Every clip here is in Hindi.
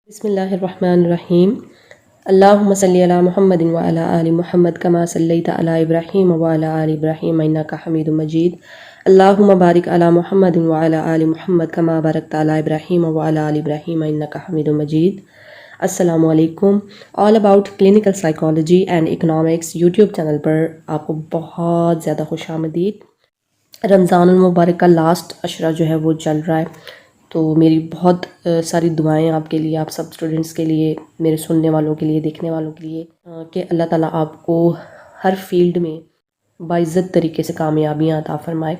बिस्मिल्लाहिर्रहमानिर्रहीम। अल्लाहुम्मा सल्लि अला मुहम्मदिन व अला आलि मुहम्मद कमा सल्लैता अला इब्राहीम व अला आलि इब्राहीम इन्नका हमीदुम मजीद। अल्लाहुम्मा बारिक अला मुहम्मदिन व अला आलि मुहम्मद कमा बारकता अला इब्राहीम व अला आलि इब्राहीम इन्नका हमीदुम मजीद। अस्सलामु अलैकुम। All about clinical psychology and economics YouTube channel पर आपको बहुत ज़्यादा खुशामदीद। रमज़ानुल मुबारक का लास्ट अशरा जो है वो चल रहा है, तो मेरी बहुत सारी दुआएं आपके लिए, आप सब स्टूडेंट्स के लिए, मेरे सुनने वालों के लिए, देखने वालों के लिए, कि अल्लाह ताला आपको हर फील्ड में बाइज़्ज़त तरीके से कामयाबियाँ अता फ़रमाए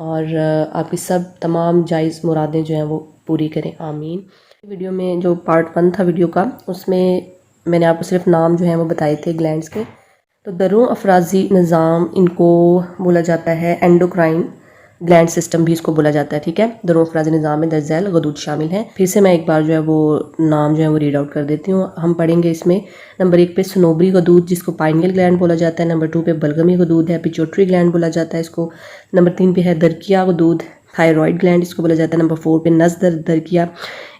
और आपकी सब तमाम जायज़ मुरादें जो हैं वो पूरी करें, आमीन। वीडियो में जो पार्ट 1 था वीडियो का, उसमें मैंने आपको सिर्फ नाम जो हैं वो बताए थे ग्लैंड्स के। तो दरों अफराजी निज़ाम इनको बोला जाता है, एंडोक्राइन ग्लैंड सिस्टम भी इसको बोला जाता है, ठीक है। दरों अफराजी निज़ाम में दर्ज झैल गदूद शामिल हैं। फिर से मैं एक बार जो है वो नाम जो है वो रीड आउट कर देती हूँ। हम पढ़ेंगे इसमें नंबर 1 पे सनोबरी गदूद जिसको पाइनियल ग्लैंड बोला जाता है। नंबर 2 पे बलगमी गदूद है, पिट्यूटरी ग्लैंड बोला जाता है इसको। नंबर 3 पे है दरकिया गदूद, थायराइड ग्लैंड इसको बोला जाता है। नंबर 4 पे नज़दर दरकिया,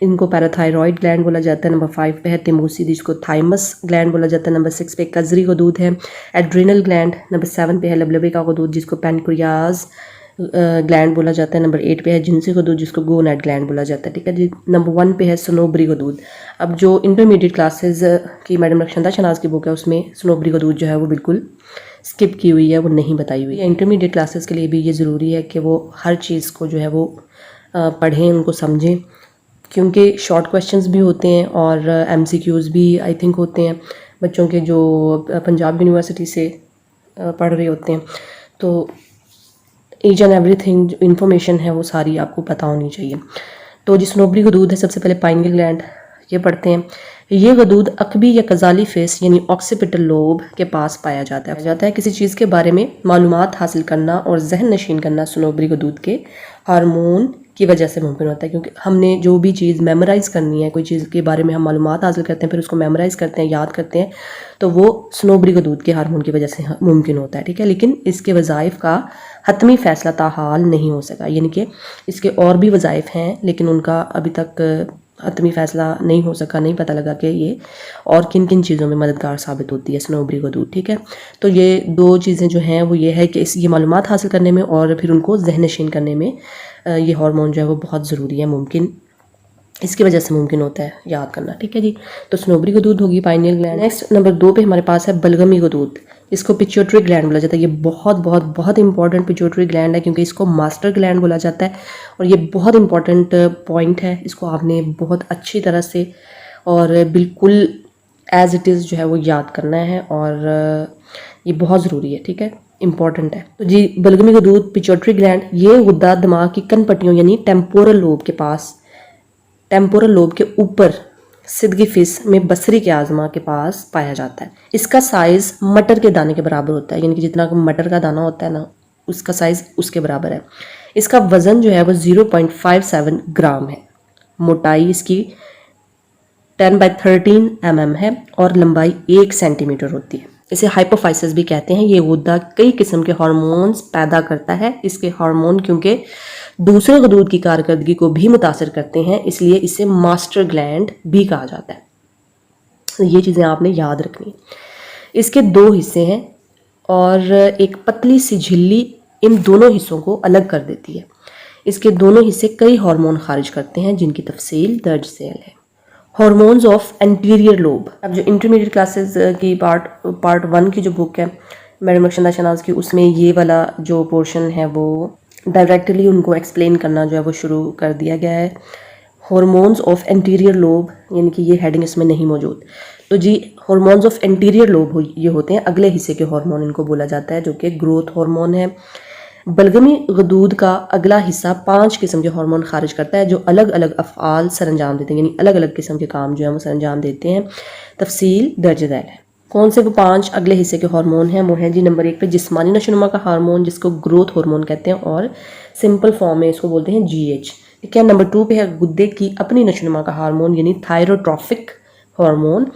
इनको पैराथायरॉयड ग्लैंड बोला जाता है। नंबर 5 पे है तिमोसी जिसको थाइमस ग्लैंड बोला जाता है। नंबर 6 पे कजरी गदूद है, एड्रिनल ग्लैंड। नंबर 7 पे है लबलबे का गदूद जिसको पैनक्रियाज ग्लैंड बोला जाता है। नंबर 8 पे है जिनसी गदूद जिसको गोनैड ग्लैंड बोला जाता है, ठीक है जी। नंबर 1 पे है सनोबरी गदूद। अब जो इंटरमीडिएट क्लासेस की मैडम रक्षंदा शनाज की बुक है उसमें सनोबरी गदूद जो है वो बिल्कुल स्किप की हुई है, वो नहीं बताई हुई है। इंटरमीडिएट क्लासेस के लिए भी ये ज़रूरी है कि वो हर चीज़ को जो है वो पढ़ें, उनको समझें, क्योंकि शॉर्ट क्वेश्चंस भी होते हैं और MCQs भी आई थिंक होते हैं बच्चों के जो पंजाब यूनिवर्सिटी से पढ़ रहे होते हैं। तो ईच एंड एवरीथिंग जो इन्फॉर्मेशन है वो सारी आपको पता होनी चाहिए। तो जिस सनोबरी गदूद है, सबसे पहले पाइनियल ग्लैंड ये पढ़ते हैं। ये गदूद अकबी या कजाली फेस यानी ऑक्सीपिटल लोब के पास पाया जाता है। किसी चीज़ के बारे में मालूमात हासिल करना और जहन नशीन करना सनोबरी गदूद के हार्मोन की वजह से मुमकिन होता है, क्योंकि हमने जो भी चीज़ मेमोराइज़ करनी है, कोई चीज़ के बारे में हम मालूमात हासिल करते हैं, फिर उसको मेमोराइज़ करते हैं, याद करते हैं, तो वो सनोबरी गदूद के हार्मोन की वजह से मुमकिन होता है, ठीक है। लेकिन इसके वज़ाइफ का हतमी फ़ैसला ताहाल नहीं हो सका, यानी कि इसके और भी वज़ाइफ हैं लेकिन उनका अभी तक हतमी फ़ैसला नहीं हो सका, नहीं पता लगा कि ये और किन किन चीज़ों में मददगार साबित होती है सनोबरी गदूद, ठीक है। तो ये दो चीज़ें जो हैं वो ये है कि ये मालूमात हासिल करने में और फिर उनको जहन नशीन करने में ये हार्मोन जो है वो बहुत ज़रूरी है, मुमकिन इसकी वजह से मुमकिन होता है याद करना, ठीक है जी। तो सनोबरी गदूद होगी, पाइनियल ग्लैंड। नेक्स्ट नंबर 2 पे हमारे पास है बलगमी गदूद, इसको पिट्यूटरी ग्लैंड बोला जाता है। ये बहुत बहुत बहुत इंपॉर्टेंट पिट्यूटरी ग्लैंड है, क्योंकि इसको मास्टर ग्लैंड बोला जाता है और ये बहुत इंपॉर्टेंट पॉइंट है। इसको आपने बहुत अच्छी तरह से और बिल्कुल एज इट इज़ जो है वो याद करना है और ये बहुत ज़रूरी है, ठीक है, इंपॉर्टेंट है। तो जी बलगमी गदूद, पिट्यूटरी ग्लैंड, ये गुद्दा दिमाग की कन पट्टियों यानी टेम्पोरल लोब के पास, टेम्पोरल लोब के ऊपर सिदगी फिस में बसरी के आज़मा के पास पाया जाता है। इसका साइज़ मटर के दाने के बराबर होता है, यानी कि जितना मटर का दाना होता है ना, उसका साइज़ उसके बराबर है। इसका वज़न जो है वो 0.57 ग्राम है। मोटाई इसकी 10/13 mm है और लंबाई 1 सेंटीमीटर होती है। इसे हाइपोफाइसिस भी कहते हैं। ये गुद्दा कई किस्म के हार्मोन्स पैदा करता है। इसके हार्मोन क्योंकि दूसरे गदूद की कारकर्दगी को भी मुतासर करते हैं, इसलिए इसे मास्टर ग्लैंड भी कहा जाता है। तो ये चीज़ें आपने याद रखनी है। इसके 2 हिस्से हैं और एक पतली सी झिल्ली इन दोनों हिस्सों को अलग कर देती है। इसके दोनों हिस्से कई हार्मोन खारिज करते हैं जिनकी तफसील दर्ज झैल है। Hormones of anterior lobe. अब जो इंटरमीडिएट क्लासेस की पार्ट 1 की जो बुक है मैडम रक्षंदा शनाज की, उसमें ये वाला जो पोर्शन है वो डायरेक्टली उनको एक्सप्लेन करना जो है वो शुरू कर दिया गया है। हार्मोन्स ऑफ एंटीरियर लोब, यानी कि ये हेडिंग इसमें नहीं मौजूद। तो जी हार्मोन्स ऑफ एंटीरियर लोब ये होते हैं अगले हिस्से के हार्मोन, इनको बोला जाता है, जो कि ग्रोथ हार्मोन है। बलगमी गदूद का अगला हिस्सा 5 किस्म के हार्मोन खारिज करता है जो अलग अलग अफ़आल सरअंजाम देते हैं, यानी अलग अलग किस्म के काम जो है वो सरअंजाम देते हैं। तफसील दर्ज झैल है। कौन से वो 5 अगले हिस्से के हार्मोन हैं? वो हैं जी नंबर 1 पे जिस्मानी नशोनुमा का हार्मोन जिसको ग्रोथ हार्मोन कहते हैं और सिंपल फॉर्म में इसको बोलते हैं GH, ठीक है। नंबर 2 पे है गुद्दे की अपनी नशोनुमा का हार्मोन यानी थायरोट्रॉफिक हार्मोन।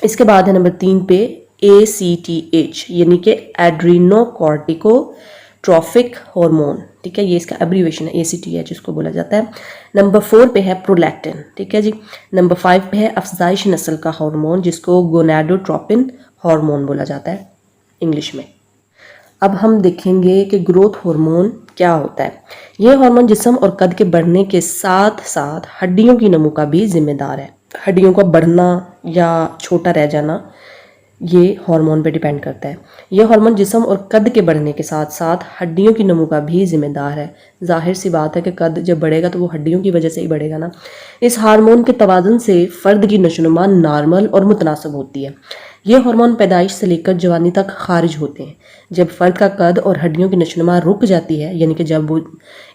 इसके बाद है नंबर 3 पे ACTH यानी कि एड्रीनोकॉर्टिको ट्रॉफिक हार्मोन, ठीक है, ये इसका एब्रीवेशन है, ACTH जिसको बोला जाता है। नंबर 4 पे है प्रोलैक्टिन, ठीक है जी। नंबर 5 पे है अफजाइश नस्ल का हार्मोन जिसको गोनाडोट्रोपिन हार्मोन बोला जाता है इंग्लिश में। अब हम देखेंगे कि ग्रोथ हार्मोन क्या होता है। ये हार्मोन जिस्म और कद के बढ़ने के साथ साथ हड्डियों की नमो का भी जिम्मेदार है। हड्डियों का बढ़ना या छोटा रह जाना ये हार्मोन पे डिपेंड करता है। ये हार्मोन जिस्म और कद के बढ़ने के साथ साथ हड्डियों की नमो का भी जिम्मेदार है। जाहिर सी बात है कि कद जब बढ़ेगा तो वो हड्डियों की वजह से ही बढ़ेगा ना। इस हार्मोन के तवाज़ुन से फ़र्द की नशोनुमा नॉर्मल और मुतनासिब होती है। ये हार्मोन पैदाइश से लेकर जवानी तक खारिज होते हैं। जब फ़र्द का कद और हड्डियों की नशोनुमा रुक जाती है, यानी कि जब वो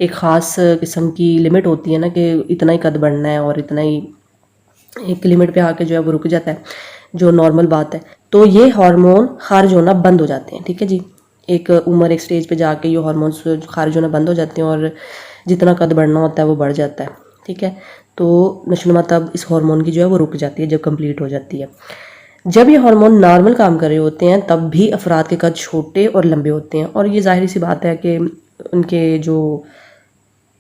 एक ख़ास किस्म की लिमिट होती है ना कि इतना ही कद बढ़ना है और इतना ही, एक लिमिट पे आके जो है वो रुक जाता है, जो नॉर्मल बात है, तो ये हार्मोन खारिज होना बंद हो जाते हैं, ठीक है जी। एक उम्र, एक स्टेज पे जाके ये हार्मोन्स खारिज होना बंद हो जाते हैं और जितना कद बढ़ना होता है वो बढ़ जाता है, ठीक है। तो नशोनुमा तब इस हार्मोन की जो है वो रुक जाती है जब कंप्लीट हो जाती है। जब ये हार्मोन नॉर्मल काम कर रहे होते हैं तब भी अफराद के कद छोटे और लंबे होते हैं, और ये जाहिर सी बात है कि उनके जो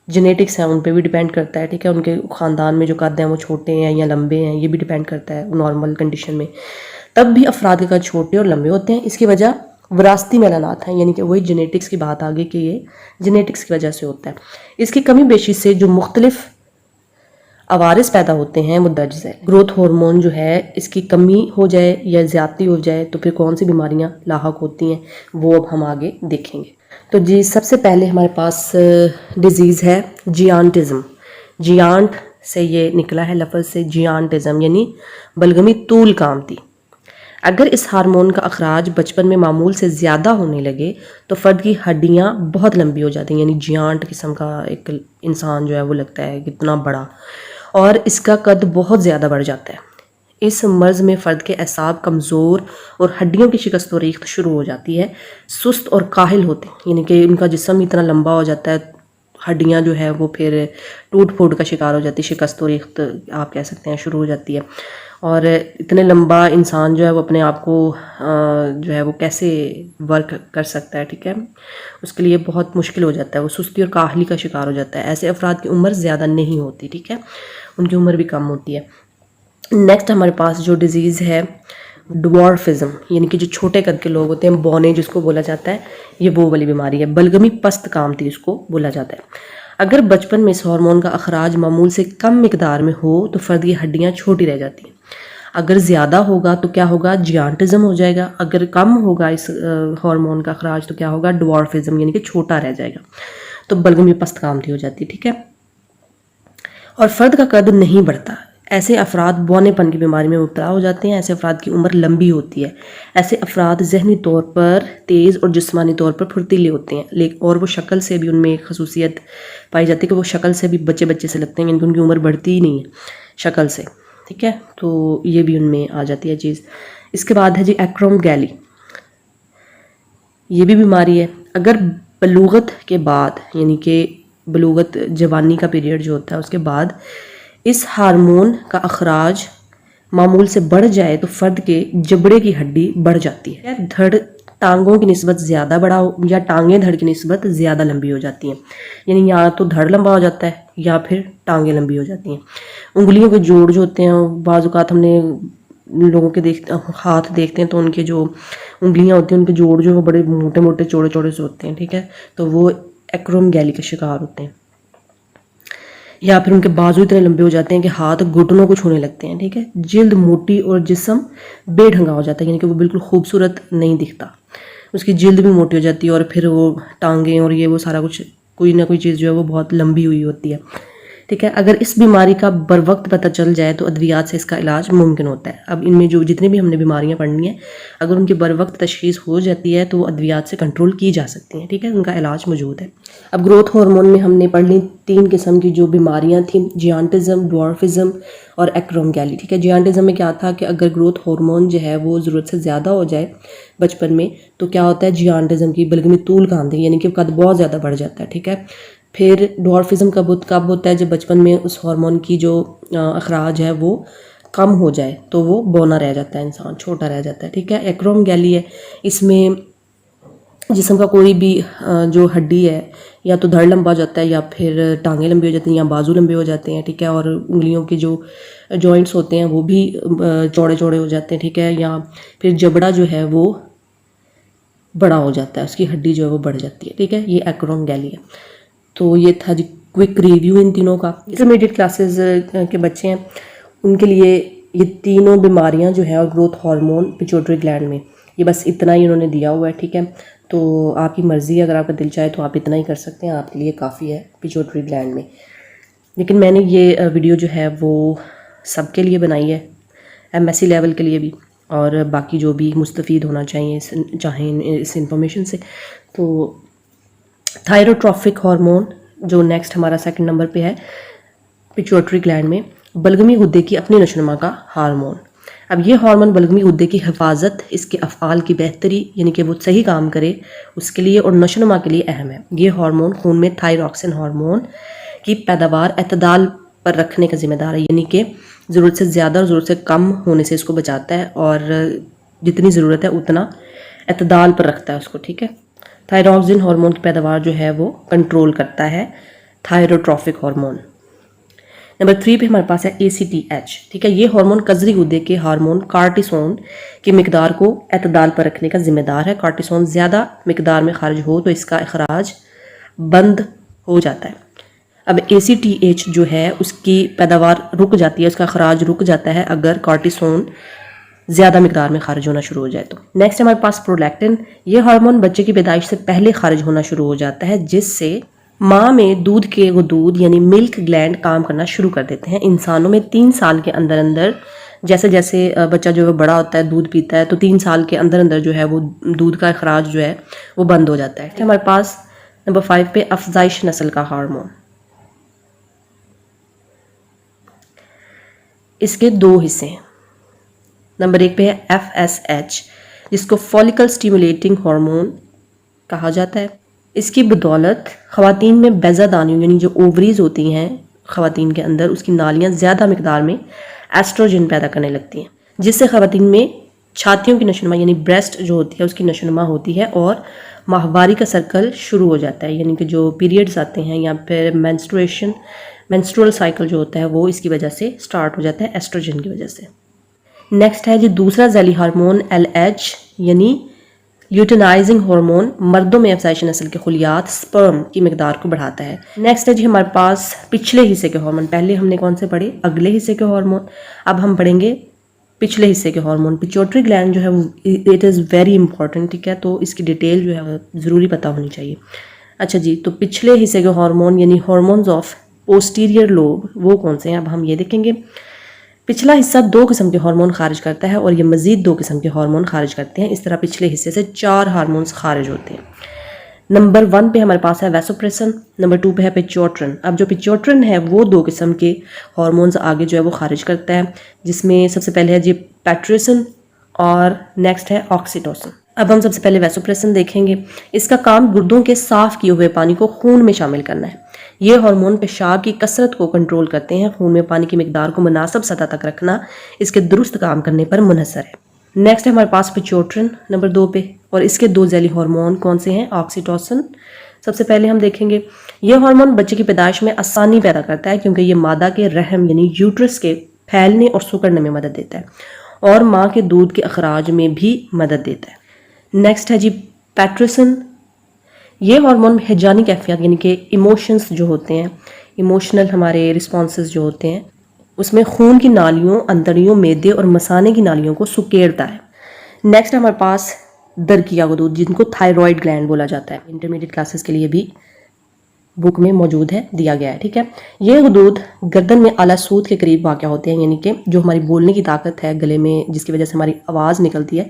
जेनेटिक्स हैं उन पे भी डिपेंड करता है, ठीक है। उनके ख़ानदान में जो कद हैं वो छोटे हैं या लंबे हैं, ये भी डिपेंड करता है नॉर्मल कंडीशन में। तब भी अफराद के कद छोटे और लंबे होते हैं। इसकी वजह विरासती मेलानात हैं, यानी कि वही जेनेटिक्स की बात आगे कि ये जेनेटिक्स की वजह से होता है। इसकी कमी बेशी से जो मुख्तलिफ अवारिस पैदा होते हैं वो दर्ज है। ग्रोथ हार्मोन जो है इसकी कमी हो जाए या ज़्यादती हो जाए तो फिर कौन सी बीमारियां लाहक होती हैं वो अब हम आगे देखेंगे। तो जी सबसे पहले हमारे पास डिजीज़ है जियांटिज़म। जियांट से ये निकला है लफ्ज़ से, जियांटिज़म यानी बलगमी तूल कामती। अगर इस हार्मोन का अखराज बचपन में मामूल से ज़्यादा होने लगे तो फ़र्द की हड्डियाँ बहुत लंबी हो जाती हैं, यानी जियांट किस्म का एक इंसान जो है वो लगता है कितना बड़ा, और इसका कद बहुत ज़्यादा बढ़ जाता है। इस मर्ज़ में फ़र्द के असाब कमज़ोर और हड्डियों की शिकस्त व रेख्त शुरू हो जाती है। सुस्त और काहिल होते हैं, यानी कि उनका जिस्म इतना लंबा हो जाता है, हड्डियाँ जो है वो फिर टूट फूट का शिकार हो जाती है, शिकस्त व रेख्त आप कह सकते हैं शुरू हो जाती है। और इतने लंबा इंसान जो है वो अपने आप को जो है वो कैसे वर्क कर सकता है, ठीक है, उसके लिए बहुत मुश्किल हो जाता है, वो सुस्ती और काहली का शिकार हो जाता है। ऐसे अफराद की उम्र ज़्यादा नहीं होती, ठीक है, उनकी उम्र भी कम होती है। नेक्स्ट हमारे पास जो डिज़ीज़ है ड्वार्फिज्म, यानी कि जो छोटे कद के लोग होते हैं, बौने जिसको बोला जाता है, ये वो वाली बीमारी है। बलगमी पस्त कामती इसको बोला जाता है। अगर बचपन में इस हार्मोन का अखराज मामूल से कम मिकदार में हो तो फ़र्द की हड्डियाँ छोटी रह जाती हैं। अगर ज़्यादा होगा तो क्या होगा, जियांटिज़म हो जाएगा। अगर कम होगा इस हार्मोन का अखराज तो क्या होगा, ड्वार्फिज्म यानी कि छोटा रह जाएगा, तो बलगमी पस्त कामती हो जाती है, ठीक है। और फ़र्द का कद नहीं बढ़ता। ऐसे अफराद बौनेपन की बीमारी में मुब्तला हो जाते हैं। ऐसे अफराद की उम्र लंबी होती है। ऐसे अफराद ज़हनी तौर पर तेज़ और जिस्मानी तौर पर फुर्तीले होते हैं, लेकिन और वो शक्ल से भी उनमें एक खसूसियत पाई जाती है कि वो शक्ल से भी बच्चे बच्चे से लगते हैं, यानी कि उनकी उम्र बढ़ती ही नहीं है शक्ल से, ठीक है। तो ये भी उनमें आ जाती है चीज़। इसके बाद है जी एक्रोमेगाली, ये भी बीमारी है। अगर बलूगत के बाद, यानी कि बलूगत जवानी का पीरियड जो होता है उसके बाद इस हार्मोन का अखराज मामूल से बढ़ जाए तो फ़र्द के जबड़े की हड्डी बढ़ जाती है। धड़ टांगों की निस्बत ज़्यादा बड़ा या टांगें धड़ की निस्बत ज़्यादा लंबी हो जाती हैं, यानी या तो धड़ लंबा हो जाता है या फिर टांगें लंबी हो जाती हैं। उंगलियों के जोड़ जो होते हैं, बाज़ औक़ात हमने लोगों के हाथ देखते हैं तो उनके जो उंगलियां होती हैं उनके जोड़ जो वो बड़े मोटे मोटे चौड़े चौड़े से होते हैं, ठीक है, तो वो एक्रोमेगाली का शिकार होते हैं। या फिर उनके बाजू इतने लंबे हो जाते हैं कि हाथ घुटनों को छूने लगते हैं, ठीक है। जिल्द मोटी और जिस्म बेढंगा हो जाता है, यानी कि वो बिल्कुल खूबसूरत नहीं दिखता, उसकी जिल्द भी मोटी हो जाती है और फिर वो टांगें और ये वो सारा कुछ कोई ना कोई चीज़ जो है वो बहुत लंबी हुई होती है, ठीक है। अगर इस बीमारी का बर वक्त पता चल जाए तो अद्वियात से इसका इलाज मुमकिन होता है। अब इनमें जो जितनी भी हमने बीमारियां पढ़नी है, अगर उनकी बर वक्त तशखीस हो जाती है तो वो अद्वियात से कंट्रोल की जा सकती हैं, ठीक है, उनका इलाज मौजूद है। अब ग्रोथ हार्मोन में हमने पढ़ ली 3 किस्म की जो बीमारियां थी, जियांटिज़म, ड्वार्फिज्म और एक्रोमेगाली, ठीक है। जियांटिज़म में क्या था कि अगर ग्रोथ हार्मोन जो है वो ज़रूरत से ज़्यादा हो जाए बचपन में तो क्या होता है, जियांटिज़म की बलगमी तूल का आंधी, यानी कि कद बहुत ज़्यादा बढ़ जाता है, ठीक है। फिर ड्वार्फिज्म कब होता है, जब बचपन में उस हार्मोन की जो अखराज है वो कम हो जाए तो वो बौना रह जाता है, इंसान छोटा रह जाता है, ठीक है। एक्रोमेगाली है, इसमें जिस्म का कोई भी जो हड्डी है या तो धड़ लंबा हो जाता है या फिर टांगें लंबी हो जाती हैं या बाजू लंबे हो जाते हैं, ठीक है, और उंगलियों के जो जॉइंट्स होते हैं वो भी चौड़े चौड़े हो जाते हैं, ठीक है, या फिर जबड़ा जो है वो बड़ा हो जाता है, उसकी हड्डी जो है वो बढ़ जाती है, ठीक है, ये एक्रोमेगाली है। तो ये था जी क्विक रिव्यू इन तीनों का। इंटरमीडिएट क्लासेस के बच्चे हैं उनके लिए ये तीनों बीमारियां जो है और ग्रोथ हार्मोन पिट्यूटरी ग्लैंड में, ये बस इतना ही उन्होंने दिया हुआ है, ठीक है। तो आपकी मर्ज़ी है, अगर आपका दिल चाहे तो आप इतना ही कर सकते हैं, आपके लिए काफ़ी है पिट्यूटरी ग्लैंड में। लेकिन मैंने ये वीडियो जो है वो सबके लिए बनाई है, एमएससी लेवल के लिए भी और बाकी जो भी मुस्तफ़ीद होना चाहिए चाहें इस इंफॉर्मेशन से। तो थायरोट्रॉफिक हार्मोन जो नेक्स्ट हमारा सेकंड नंबर पे है पिट्यूटरी ग्लैंड में, बलगमी गुद्दे की अपनी नशोनुमा का हार्मोन। अब ये हार्मोन बलगमी गुद्दे की हिफाजत, इसके अफ़आल की बेहतरी यानी कि वो सही काम करे उसके लिए और नशोनुमा के लिए अहम है। ये हार्मोन खून में थायरॉक्सिन हार्मोन की पैदावार एतदाल पर रखने का जिम्मेदार है, यानी कि ज़रूरत से ज़्यादा और ज़रूरत से कम होने से इसको बचाता है और जितनी ज़रूरत है उतना एतदाल पर रखता है उसको, ठीक है। थायरॉक्सिन हार्मोन की पैदावार जो है वो कंट्रोल करता है थायरोट्रॉफिक हार्मोन। नंबर 3 पे हमारे पास है ACTH, ठीक है। ये हार्मोन कजरी गुद्दे के हार्मोन कार्टिसोन की मिकदार को एतदाल पर रखने का जिम्मेदार है। कार्टिसोन ज़्यादा मिकदार में खारिज हो तो इसका अखराज बंद हो जाता है। अब ACTH जो है उसकी पैदावार रुक जाती है, उसका अखराज रुक जाता है अगर कार्टिसोन ज़्यादा मिकदार में खारिज होना शुरू हो जाए तो। नेक्स्ट हमारे पास प्रोलैक्टिन, ये हार्मोन बच्चे की पैदाइश से पहले खारिज होना शुरू हो जाता है, जिससे माँ में दूध के गुदूद यानी मिल्क ग्लैंड काम करना शुरू कर देते हैं। इंसानों में 3 साल के अंदर अंदर जैसे जैसे बच्चा जो है बड़ा होता है, दूध पीता है, तो 3 साल के अंदर अंदर जो है वो दूध का अखराज जो है वो बंद हो जाता है। हमारे पास नंबर 5 पे अफजाइश नस्ल का हार्मोन, इसके 2 हिस्से हैं। नंबर 1 पे है FSH, जिसको फॉलिकल स्टिमुलेटिंग हार्मोन कहा जाता है। इसकी बदौलत ख़वातीन में बेज़ादानियों यानी जो ओवरीज होती हैं ख़वातीन के अंदर, उसकी नालियाँ ज़्यादा मिकदार में एस्ट्रोजन पैदा करने लगती हैं, जिससे ख़वातीन में छातियों की नशोनुमा यानी ब्रेस्ट जो होती है उसकी नशोनुमा होती है और माहवारी का सर्कल शुरू हो जाता है, यानी कि जो पीरियड्स आते हैं या फिर मेंस्ट्रुअल साइकिल जो होता है वो इसकी वजह से स्टार्ट हो जाता है, एस्ट्रोजन की वजह से। नेक्स्ट है जी दूसरा जैली हार्मोन LH यानी ल्यूटेनाइजिंग हार्मोन, मर्दों में अफजाइश नस्ल के खुलियात स्पर्म की मिकदार को बढ़ाता है। नेक्स्ट है जी हमारे पास पिछले हिस्से के हार्मोन, पहले हमने कौन से पढ़े, अगले हिस्से के हार्मोन, अब हम पढ़ेंगे पिछले हिस्से के हार्मोन। पिट्यूटरी ग्लैंड जो है इट इज़ वेरी इंपॉर्टेंट, ठीक है, तो इसकी डिटेल जो है वो ज़रूरी पता होनी चाहिए। अच्छा जी, तो पिछले हिस्से के हार्मोन यानी हार्मोन्स ऑफ पोस्टीरियर लोब वो कौन से हैं, अब हम ये देखेंगे। पिछला हिस्सा 2 किस्म के हार्मोन खारिज करता है और ये मज़ीद 2 किस्म के हार्मोन खारिज करते हैं। इस तरह पिछले हिस्से से 4 हार्मोन्स खारिज होते हैं। नंबर 1 पे हमारे पास है वैसोप्रेसन, नंबर 2 पे है पिट्यूटरिन। अब जो पिट्यूटरिन है वो 2 किस्म के हार्मोन्स आगे जो है वो खारिज करता है, जिसमें सबसे पहले है जी पैट्रिसन और नेक्स्ट है ऑक्सीटोसिन। अब हम सबसे पहले वैसोप्रेसन देखेंगे। इसका काम गुर्दों के साफ किए हुए पानी को खून में शामिल करना है। ये हार्मोन पेशाब की कसरत को कंट्रोल करते हैं। खून में पानी की मिकदार को मुनासिब सतह तक रखना इसके दुरुस्त काम करने पर मुनहसर है। नेक्स्ट है हमारे पास पिट्यूटरिन नंबर 2 पे, और इसके 2 जैली हार्मोन कौन से हैं, ऑक्सीटोसिन सबसे पहले हम देखेंगे। ये हार्मोन बच्चे की पैदाइश में आसानी पैदा करता है क्योंकि ये मादा के रहम यानी यूट्रस के फैलने और सिकुड़ने में मदद देता है और माँ के दूध के अखराज में भी मदद देता है। नेक्स्ट है जी पैट्रिसन। ये हार्मोन हैजानी कैफियत यानी कि इमोशंस जो होते हैं, इमोशनल हमारे रिस्पॉन्सेस जो होते हैं, उसमें खून की नालियों, अंतड़ियों, मैदे और मसाने की नालियों को सुकेड़ता है। नेक्स्ट हमारे पास दरकिया गुदूद, जिनको थायराइड ग्लैंड बोला जाता है। इंटरमीडिएट क्लासेस के लिए भी बुक में मौजूद है, दिया गया है, ठीक है। ये गुदूद गर्दन में आला सूद के करीब वाक़या होते हैं, यानी कि जो हमारी बोलने की ताकत है गले में, जिसकी वजह से हमारी आवाज़ निकलती है,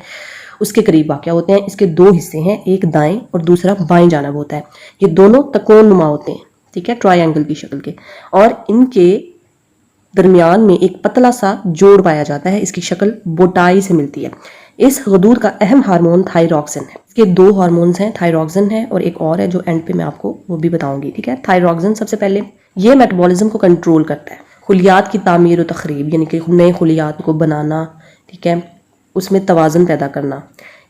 उसके करीब वाक़या होते हैं। इसके 2 हिस्से हैं, एक दाएं और दूसरा बाएं जानब होता है। ये दोनों तकोन नुमा होते हैं, ठीक है, ट्रायंगल की शक्ल के, और इनके दरमियान में एक पतला सा जोड़ पाया जाता है। इसकी शक्ल बोटाई से मिलती है। इस गदूद का अहम हार्मोन थायरॉक्सिन है। इसके 2 हार्मोन्स हैं, थायरॉक्सिन है और एक और है जो एंड पे मैं आपको वो भी बताऊंगी, ठीक है। थायरॉक्सिन सबसे पहले ये मेटाबॉलिज्म को कंट्रोल करता है, खुलियात की तामीर और तखरीब यानी कि नए खुलियात को बनाना, ठीक है, उसमें तवाज़ुन पैदा करना,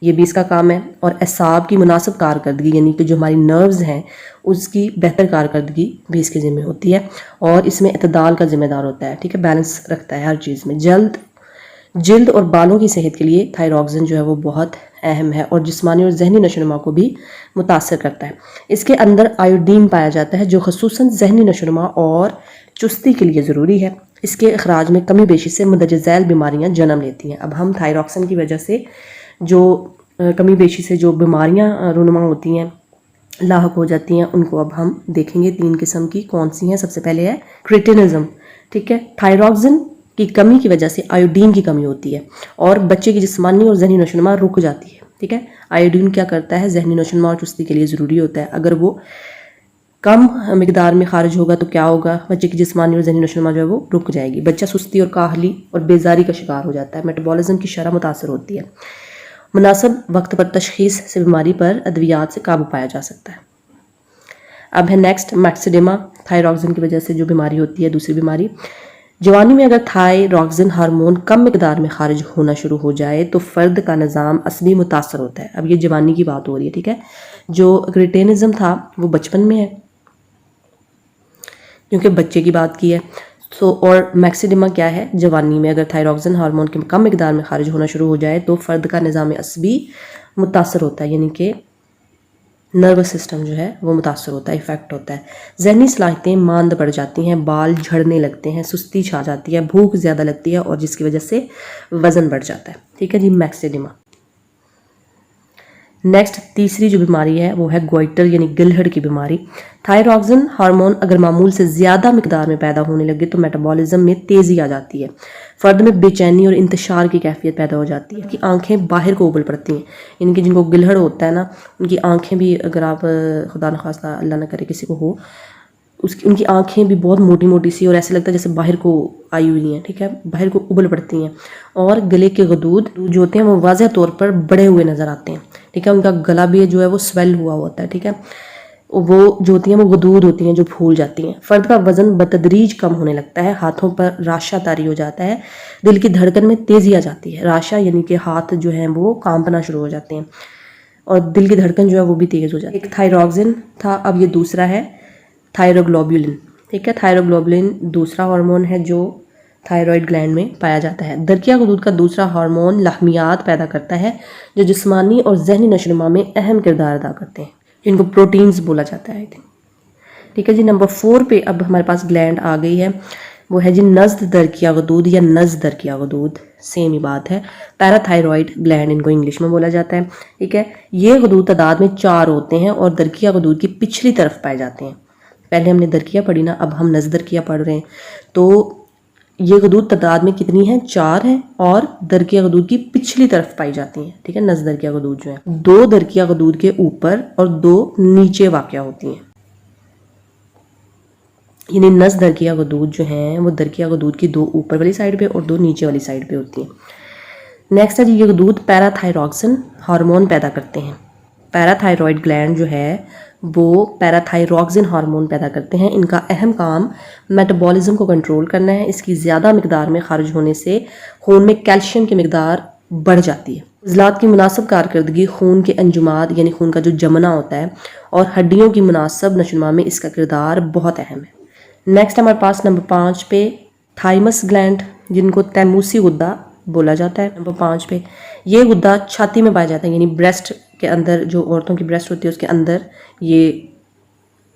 ये भी इसका काम है। और एसाब की मुनासिब कारकर्दगी यानी कि जो हमारी नर्व्स हैं उसकी बेहतर कारकर्दगी भी इसके ज़िम्मे होती है। और इसमें इतदाल का ज़िम्मेदार होता है, ठीक है, बैलेंस रखता है हर चीज़ में। जिल्द और बालों की सेहत के लिए थायरॉक्सिन जो है वो बहुत अहम है और जिस्मानी और जहनी नशोनुमा को भी मुतासर करता है। इसके अंदर आयोडीन पाया जाता है जो खसूसन जहनी नशोनुमा और चुस्ती के लिए ज़रूरी है। इसके अखराज में कमी बेशी से मुंदरज झैल बीमारियां जन्म लेती हैं। अब हम थायरॉक्सिन की वजह से जो कमी बेशी से जो बीमारियां रूनुमा होती हैं, लाहक हो जाती हैं, उनको अब हम देखेंगे। 3 किस्म की कौन सी हैं। सबसे पहले है क्रिटिनिज्म, ठीक है। थायरॉक्सिन की कमी की वजह से आयोडीन की कमी होती है और बच्चे की जिस्मानी और जहनी नशोनुमा रुक जाती है, ठीक है। आयोडीन क्या करता है, जहनी नशोनुमा और चुस्ती के लिए ज़रूरी होता है। अगर वो कम मिकदार में खारिज होगा तो क्या होगा, बच्चे की जिस्मानी और जहनी नशोनुमा जो है वो रुक जाएगी। बच्चा सुस्ती और काहली और बेजारी का शिकार हो जाता है। मेटाबॉलिज्म की शरह मुतासर होती है। मुनासिब वक्त पर तशखीस से बीमारी पर अद्वियात से काबू पाया जा सकता है। अब है नेक्स्ट मैक्सिडेमा। थायरॉक्सिन की वजह से जो बीमारी होती है, दूसरी बीमारी, जवानी में अगर थायरॉक्सिन हार्मोन कम मिकदार में खारिज होना शुरू हो जाए तो फ़र्द का निज़ाम असली मुतासर होता है। अब ये जवानी की बात हो रही है, ठीक है। जो क्रिटेनिज्म था वो बचपन में है क्योंकि बच्चे की बात की है। और मैक्सिडिमा क्या है, जवानी में अगर थायरॉक्सिन हार्मोन के कम मिकदार में खारिज होना शुरू हो जाए तो फ़र्द का निज़ाम असबी मुतासर होता है, यानी कि नर्वस सिस्टम जो है वो मुतासर होता है, इफ़ेक्ट होता है। जहनी सलाहियतें मांद पड़ जाती हैं, बाल झड़ने लगते हैं, सुस्ती छा जाती है, भूख ज़्यादा लगती है और जिसकी वजह से वज़न बढ़ जाता है, ठीक है जी, मैक्सिडिमा। नेक्स्ट तीसरी जो बीमारी है वो है गोइटर यानी गिलहड़ की बीमारी। थायरॉक्सिन हार्मोन अगर मामूल से ज़्यादा मिकदार में पैदा होने लगे तो मेटाबॉलिज्म में तेज़ी आ जाती है। फ़र्द में बेचैनी और इंतशार की कैफियत पैदा हो जाती है कि आंखें बाहर को उबल पड़ती हैं, यानी कि जिनको गिलहड़ होता है ना, उनकी आंखें भी, अगर आप खुदा न खास्ता अल्लाह न करे किसी को हो, उनकी आंखें भी बहुत मोटी मोटी सी और ऐसे लगता है जैसे बाहर को आई हुई हैं, ठीक है, बाहर को उबल पड़ती हैं। और गले के गदूद जो होते हैं वो वाज़ह तौर पर बड़े हुए नज़र आते हैं, ठीक है। उनका गला भी जो है वो स्वेल हुआ होता है, ठीक है। वो जो होती हैं वो गदूद होती हैं जो फूल जाती हैं। फ़र्द का वज़न बतदरीज कम होने लगता है, हाथों पर राशा तारी हो जाता है, दिल की धड़कन में तेज़ी आ जाती है। राशा यानी कि हाथ जो हैं वो कांपना शुरू हो जाते हैं और दिल की धड़कन जो है वो भी तेज़ हो जाती है। एक थायरॉक्सिन था, अब ये दूसरा है थायरोग्लोबुलिन, ठीक है। थायरोग्लोबुलिन दूसरा हार्मोन है जो थायराइड ग्लैंड में पाया जाता है। दरकिया गदूद का दूसरा हार्मोन लहमियात पैदा करता है जो जिस्मानी और जहनी नशोनुमा में अहम किरदार अदा करते हैं, जिनको प्रोटीन्स बोला जाता है, आई थिंक, ठीक है जी। नंबर 4 पे अब हमारे पास ग्लैंड आ गई है, वो है जी नज़्द दरकिया गदूद या नज़्द दरकिया गदूद, सेम ही बात है। पैराथायरॉइड ग्लैंड इनको इंग्लिश में बोला जाता है, ठीक है। ये गदूद तादाद में 4 होते हैं और दरकिया गदूद की पिछली तरफ पाए जाते हैं। पहले हमने दरकिया पढ़ी ना, अब हम नज़्द दरकिया पढ़ रहे हैं। तो ये गदूद तादाद में कितनी है, 4 हैं और दरकिया गदूद की पिछली तरफ पाई जाती हैं, ठीक है। नज़्द दरकिया गदूद जो है 2 दरकिया गदूद के ऊपर और 2 नीचे वाक़या होती हैं, यानी नज़्द दरकिया गदूद जो हैं वो दरकिया गदूद की 2 ऊपर वाली साइड पे और 2 नीचे वाली साइड पे होती हैं। नेक्स्ट है जी, ये गदूद पैराथायरॉक्सिन हार्मोन पैदा करते हैं। पैराथायरॉइड ग्लैंड जो है वो पैराथायरॉक्सिन हार्मोन पैदा करते हैं। इनका अहम काम मेटाबॉलिज्म को कंट्रोल करना है। इसकी ज़्यादा मिकदार में खारिज होने से खून में कैल्शियम की मिकदार बढ़ जाती है। इज़लात की मुनासिब कारकर्दगी, खून के अंजुमात यानी खून का जो जमना होता है और हड्डियों की मुनासिब नशोनुमा में इसका किरदार बहुत अहम है। नेक्स्ट हमारे पास नंबर 5 पे थाइमस ग्लैंड, जिनको तैमूसी गुद्दा बोला जाता है। नंबर 5 पे ये गुद्दा छाती में पाया जाता है, यानी ब्रेस्ट के अंदर, जो औरतों की ब्रेस्ट होती है उसके अंदर ये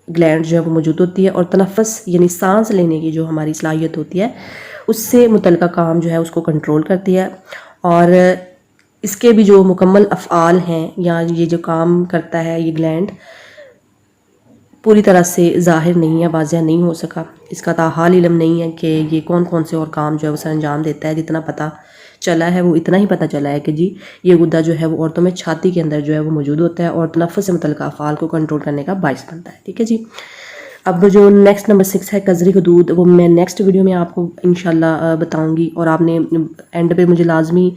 ग्लैंड जो है वो मौजूद होती है और तनफ़्फ़ुस यानी सांस लेने की जो हमारी सलाहियत होती है उससे मुतल्लिक़ा काम जो है उसको कंट्रोल करती है। और इसके भी जो मुकम्मल अफ़आल हैं या ये जो काम करता है ये ग्लैंड पूरी तरह से ज़ाहिर नहीं है, वाज़िह नहीं हो सका। इसका ताहाल इल्म नहीं है कि ये कौन कौन से और काम जो है वो सर अंजाम देता है। जितना पता चला है वो इतना ही पता चला है कि जी ये गुद्दा जो है वो औरतों में छाती के अंदर जो है वो मौजूद होता है और तनफ़्फ़ुस से मुतल्लिक़ अफ़आल को कंट्रोल करने का बाइस बनता है, ठीक है जी। अब जो नेक्स्ट नंबर 6 है कज़री गदूद, वो मैं नेक्स्ट वीडियो में आपको इंशाल्लाह बताऊंगी और आपने एंड पे मुझे लाजमी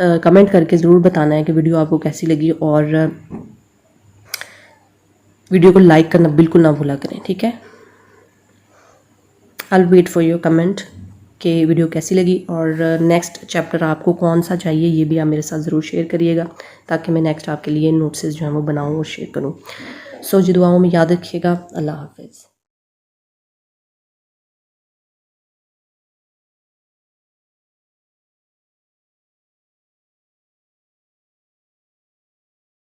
कमेंट करके ज़रूर बताना है कि वीडियो आपको कैसी लगी और वीडियो को लाइक करना बिल्कुल ना भूला करें, ठीक है। I will wait for your comment. कि वीडियो कैसी लगी और नेक्स्ट चैप्टर आपको कौन सा चाहिए ये भी आप मेरे साथ ज़रूर शेयर करिएगा, ताकि मैं नेक्स्ट आपके लिए नोट्स जो हैं वो बनाऊँ और शेयर करूँ। सो जी दुआओं में याद रखिएगा। अल्लाह हाफ़िज़।